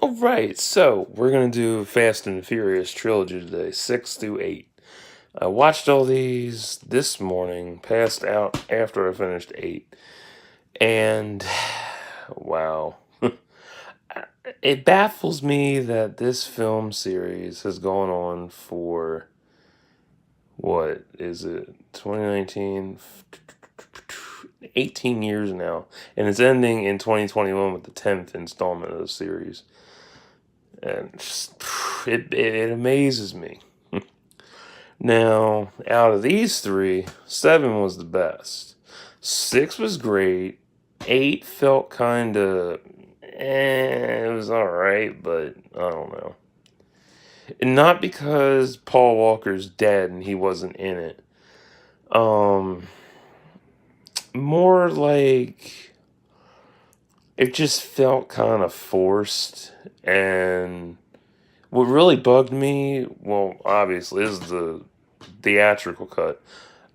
All right, so we're gonna do Fast and Furious trilogy today, 6 through 8. I watched all these this morning, passed out after I finished 8, and wow, it baffles me that this film series has gone on for what is it, 2019, 18 years now, and it's ending in 2021 with the 10th installment of the series. And just, it amazes me. Now, out of these three, 7 was the best. 6 was great. 8 felt kind of, it was all right, but I don't know. And not because Paul Walker's dead and he wasn't in it. More like it just felt kind of forced. And what really bugged me, well, obviously, is the theatrical cut.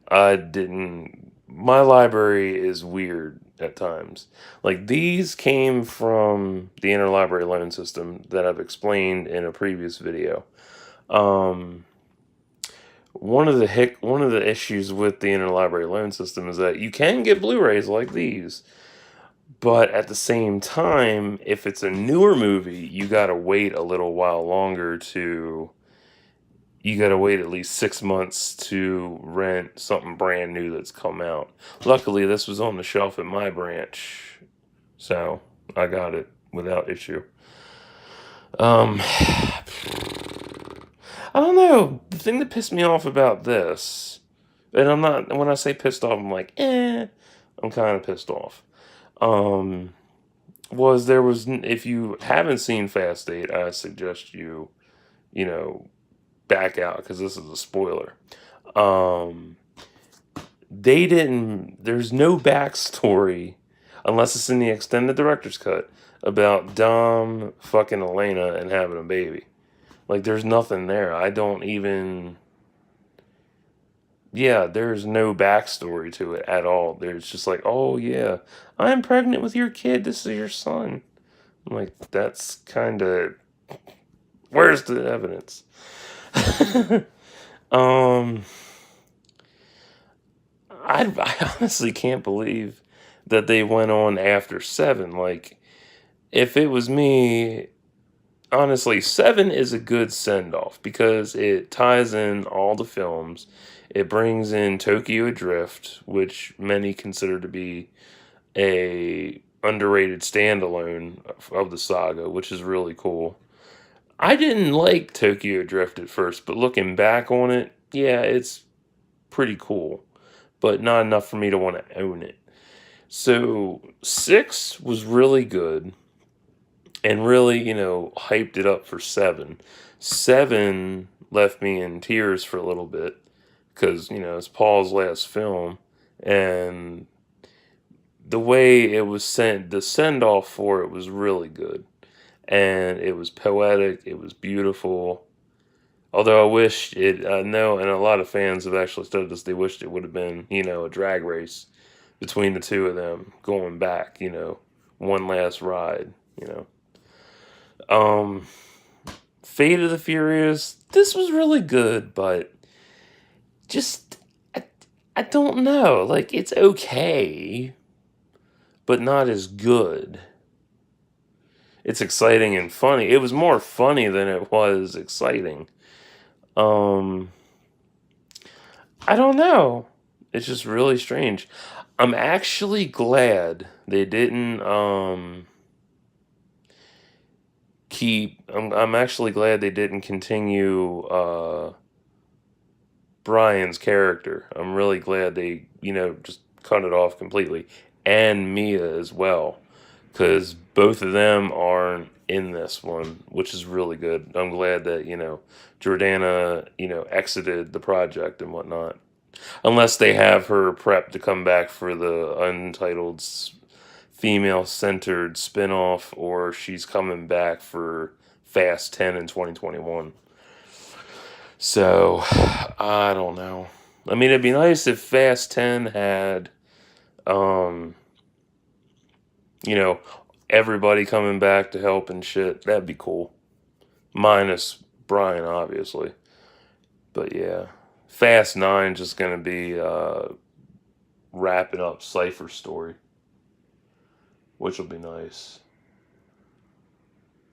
I didn't. My library is weird at times. Like these came from the interlibrary loan system that I've explained in a previous video. Um, one of the issues with the interlibrary loan system is that you can get Blu-rays like these, but at the same time, if it's a newer movie, you gotta wait at least 6 months to rent something brand new that's come out. Luckily, this was on the shelf at my branch, so I got it without issue. I don't know. The thing that pissed me off about this, and I'm not, when I say pissed off, I'm like, I'm kind of pissed off. Was there was, if you haven't seen Fast 8, I suggest you know, back out because this is a spoiler. Um, there's no backstory unless it's in the extended director's cut about Dom fucking Elena and having a baby. Like, there's nothing there. I don't even. Yeah, there's no backstory to it at all. There's just like, oh yeah, I'm pregnant with your kid. This is your son. I'm like, that's kind of. Where's the evidence? um, I honestly can't believe that they went on after 7. Like, if it was me, honestly, 7 is a good send off because it ties in all the films. It brings in Tokyo Drift, which many consider to be a underrated standalone of the saga, which is really cool. I didn't like Tokyo Drift at first, but looking back on it, yeah, it's pretty cool, but not enough for me to want to own it. So 6 was really good and really, hyped it up for 7. 7 left me in tears for a little bit because, it's Paul's last film, and the way it was sent, the send off for it was really good. And it was poetic, it was beautiful. Although I wish it, I know, and a lot of fans have actually said this, they wished it would have been, a drag race between the two of them going back, one last ride, you know. Um, Fate of the Furious, this was really good, but just, I, I don't know. Like, it's okay, but not as good. It's exciting and funny. It was more funny than it was exciting. Um, I don't know. It's just really strange. I'm actually glad they didn't I'm actually glad they didn't continue Brian's character. I'm really glad they, just cut it off completely. And Mia as well. Cuz both of them aren't in this one, which is really good. I'm glad that, Jordana, exited the project and whatnot. Unless they have her prepped to come back for the untitled female-centered spin-off, or she's coming back for Fast 10 in 2021. So, I don't know. I mean, it'd be nice if Fast 10 had, um, you know, everybody coming back to help and shit. That'd be cool. Minus Brian, obviously. But yeah. Fast 9 just gonna be wrapping up Cypher's story, which will be nice.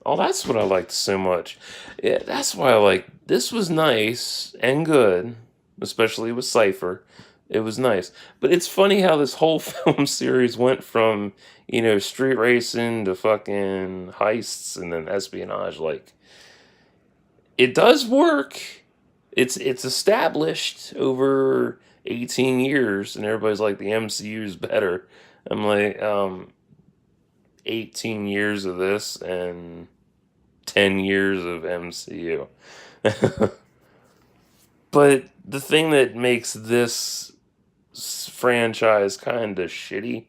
Oh, that's what I liked so much. Yeah, that's why I like this was nice and good, especially with Cypher. It was nice. But it's funny how this whole film series went from, street racing to fucking heists and then espionage. Like, it does work. It's established over 18 years, and everybody's like the MCU is better. I'm like, 18 years of this and 10 years of MCU. But the thing that makes this franchise kind of shitty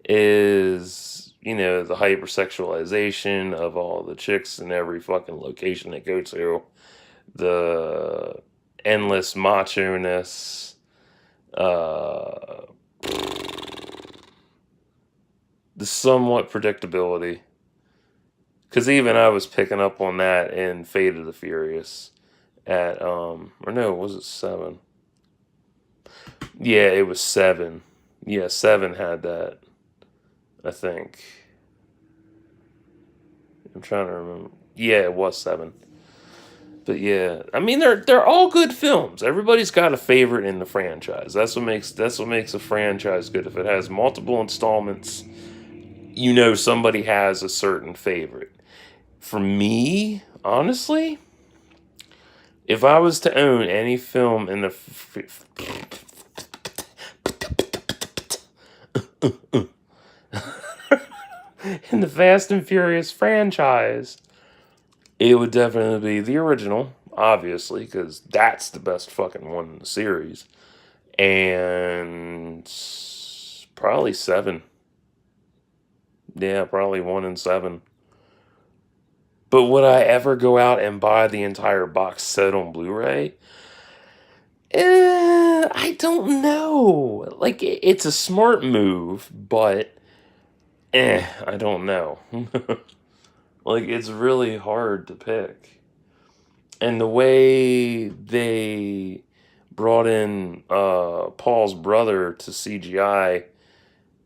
is, the hypersexualization of all the chicks in every fucking location they go to, the endless macho-ness, the somewhat predictability. Because even I was picking up on that in Fate of the Furious at, or no, was it 7? Yeah, it was 7. Yeah, 7 had that, I think. I'm trying to remember. Yeah, it was 7. But yeah, I mean they're all good films. Everybody's got a favorite in the franchise. That's what makes a franchise good. If it has multiple installments, somebody has a certain favorite. For me, honestly, if I was to own any film in the in the Fast and Furious franchise, it would definitely be the original, obviously, because that's the best fucking one in the series. And probably 7. Yeah, probably 1 and 7. But would I ever go out and buy the entire box set on Blu-ray? I don't know. Like, it's a smart move, but I don't know. Like, it's really hard to pick. And the way they brought in Paul's brother to CGI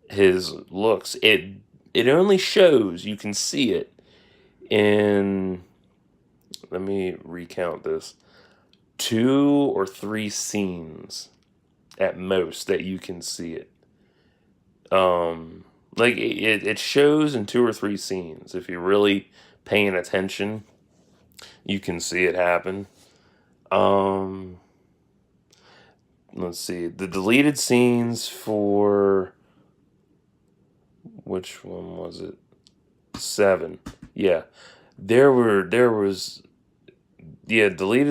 his looks, it only shows, you can see it in, let me recount this, 2 or 3 scenes at most that you can see it. Like it shows in 2 or 3 scenes. If you're really paying attention, you can see it happen. Let's see, the deleted scenes for, which one was it? 7. Yeah. Deleted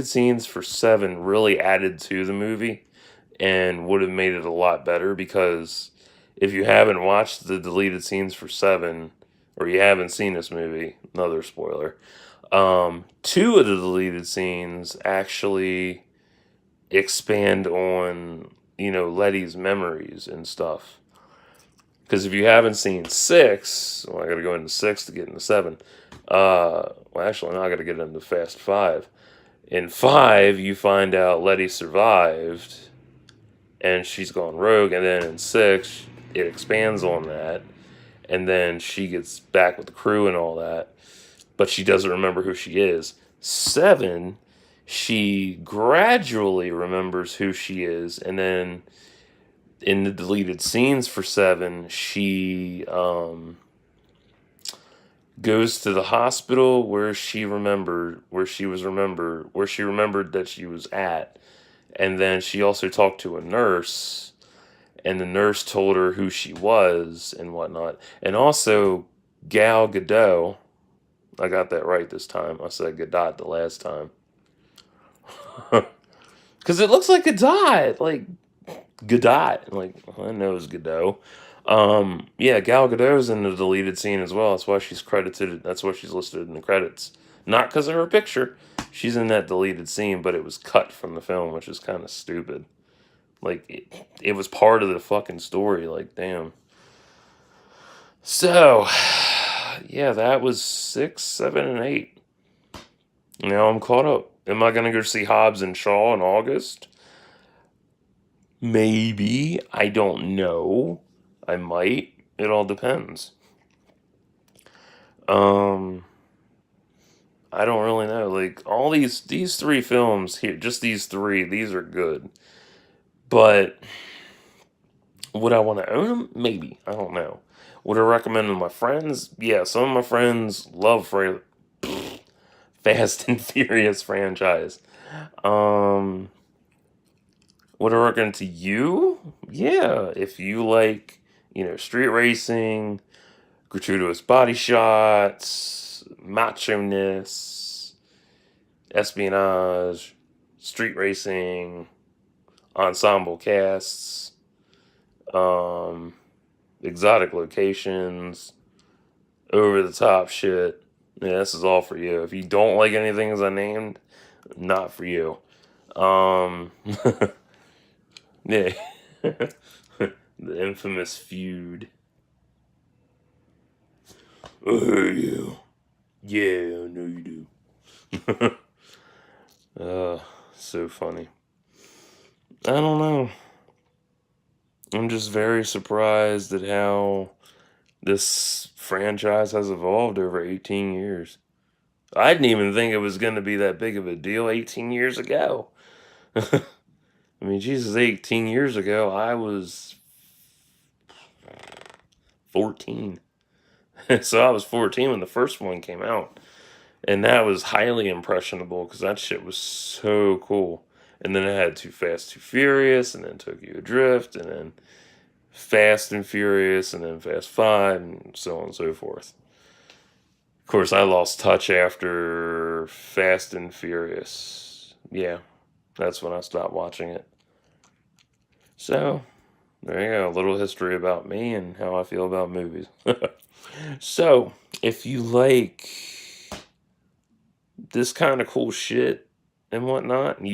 scenes for 7 really added to the movie and would have made it a lot better, because if you haven't watched the deleted scenes for 7, or you haven't seen this movie, another spoiler, 2 of the deleted scenes actually expand on, Letty's memories and stuff. Because if you haven't seen 6, well, I got to go into 6 to get into 7. Well, actually, now I got to get into Fast 5. In 5, you find out Letty survived, and she's gone rogue. And then in 6, it expands on that, and then she gets back with the crew and all that, but she doesn't remember who she is. 7, she gradually remembers who she is, and then in the deleted scenes for 7, she goes to the hospital where she remembered that she was at, and then she also talked to a nurse, and the nurse told her who she was and whatnot. And also Gal Gadot, I got that right this time. I said Gadot the last time. Because it looks like Gadot. Like, Gadot. Like, I know it's Gadot. Yeah, Gal Gadot's in the deleted scene as well. That's why she's credited. That's why she's listed in the credits. Not because of her picture. She's in that deleted scene, but it was cut from the film, which is kind of stupid. Like, it was part of the fucking story. Like, damn. So, Yeah, that was 6, 7, and 8. Now I'm caught up. Am I gonna go see Hobbs and Shaw in August? Maybe. I don't know. I might. It all depends. Um, I don't really know. Like all these three films here, just these three, these are good. But would I want to own them? Maybe. I don't know. Would I recommend them to my friends? Yeah, some of my friends love Fast and Furious franchise. Um, would I recommend to you? Yeah, if you like, street racing, gratuitous body shots, macho-ness, espionage, street racing, ensemble casts, um, exotic locations, over the top shit. Yeah, this is all for you. If you don't like anything as I named, not for you. Um, yeah, the infamous feud. I hate you. Yeah, I know you do. So funny. I don't know. I'm just very surprised at how this franchise has evolved over 18 years. I didn't even think it was going to be that big of a deal 18 years ago. I mean, Jesus, 18 years ago, I was 14. So I was 14 when the first one came out. And that was highly impressionable because that shit was so cool. And then it had Too Fast, Too Furious, and then Tokyo Drift, and then Fast and Furious, and then Fast 5, and so on and so forth. Of course, I lost touch after Fast and Furious. Yeah, that's when I stopped watching it. So, there you go. A little history about me and how I feel about movies. So, if you like this kind of cool shit and whatnot, and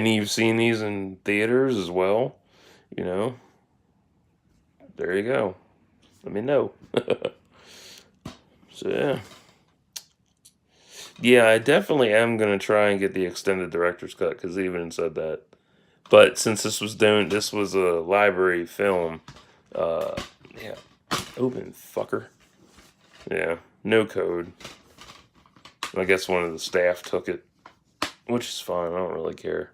you've seen these in theaters as well, you know, there you go. Let me know. So yeah. Yeah, I definitely am gonna try and get the extended director's cut because they even said that. But since this was a library film, uh, yeah, open fucker. Yeah, no code. I guess one of the staff took it, which is fine. I don't really care.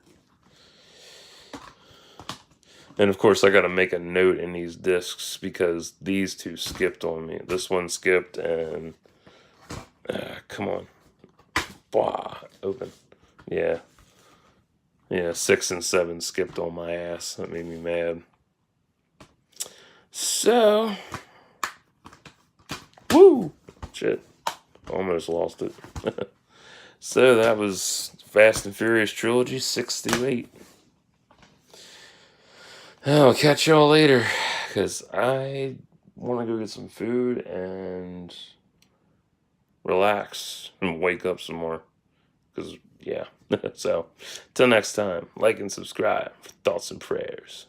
And of course, I got to make a note in these discs because these two skipped on me. This one skipped, and come on, blah, open. Yeah, yeah. 6 and 7 skipped on my ass. That made me mad. So, woo, shit, almost lost it. So that was Fast and Furious trilogy 6 through 8. I'll catch y'all later, because I want to go get some food and relax and wake up some more. Because, yeah. So, till next time, like and subscribe for thoughts and prayers.